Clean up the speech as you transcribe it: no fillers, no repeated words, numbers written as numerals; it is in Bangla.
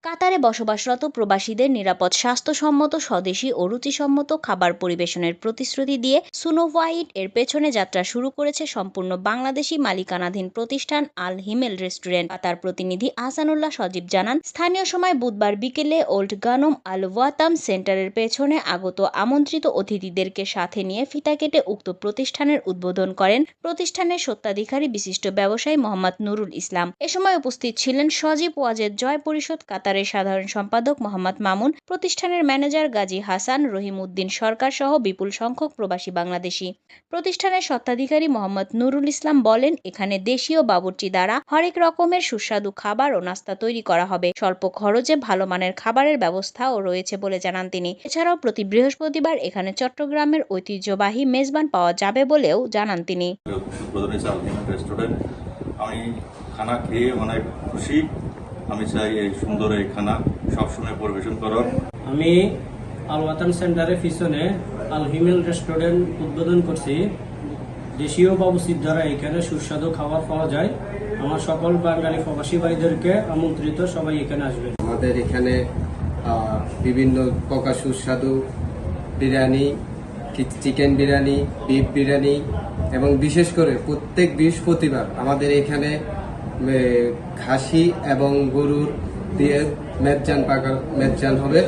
কাতারে বসবাসরত প্রবাসীদের নিরাপদ, স্বাস্থ্যসম্মত, স্বদেশী ও রুচিসম্মত খাবার পরিবেশনের প্রতিশ্রুতি দিয়ে সুনোভাইট এর পেছনে যাত্রা শুরু করেছে সম্পূর্ণ বাংলাদেশি মালিকানাধীন প্রতিষ্ঠান আল হিমেল রেস্টুরেন্ট। কাতার প্রতিনিধি আহসানুল্লাহ সজীব জানান, স্থানীয় সময় বুধবার বিকেলে ওল্ড গানম আল ওয়াতাম সেন্টারের পেছনে আগত আমন্ত্রিত অতিথিদেরকে সাথে নিয়ে ফিতা কেটে উক্ত প্রতিষ্ঠানের উদ্বোধন করেন প্রতিষ্ঠানের স্বত্বাধিকারী বিশিষ্ট ব্যবসায়ী মোহাম্মদ নুরুল ইসলাম। এ সময় উপস্থিত ছিলেন সজীব ওয়াজেদ জয় পরিষদ কাতারের সাধারণ সম্পাদক মোহাম্মদ মামুন, প্রতিষ্ঠানের ম্যানেজার গাজী হাসান, রহিম উদ্দিন সরকার সহ বিপুল সংখ্যক প্রবাসী বাংলাদেশি। প্রতিষ্ঠানের স্বত্বাধিকারী মোহাম্মদ নুরুল ইসলাম বলেন, এখানে দেশীয় বাবুর্চি দ্বারা হরেক রকমের সুস্বাদু খাবার ও নাস্তা তৈরি করা হবে। স্বল্প খরচে ভালো মানের খাবারের ব্যবস্থাও রয়েছে বলে জানান তিনি। এছাড়াও প্রতি বৃহস্পতিবার এখানে চট্টগ্রামের ঐতিহ্যবাহী মেজবান পাওয়া যাবে বলেও জানান তিনি। আমি খানা খেয়ে অনেক খুশি। আমি চাই এই সুন্দর এই খানা সবসময় পরিবেশন করার। আমি আল ওয়াতান সেন্টারের পিছনে আল হিমেল রেস্টুরেন্ট উদ্বোধন করছি। দেশীয় বাবুচির দ্বারা এখানে সুস্বাদু খাবার পাওয়া যায়। আমার সকল বাঙালি প্রবাসী ভাইদেরকে আমন্ত্রিত, সবাই এখানে আসবেন। আমাদের এখানে বিভিন্ন প্রকার সুস্বাদু বিরিয়ানি, চিকেন বিরিয়ানি, বিফ বিরিয়ানি এবং বিশেষ করে প্রত্যেক বৃহস্পতিবার আমাদের এখানে খাসি এবং গরুর দিয়ে মেজজান হবে।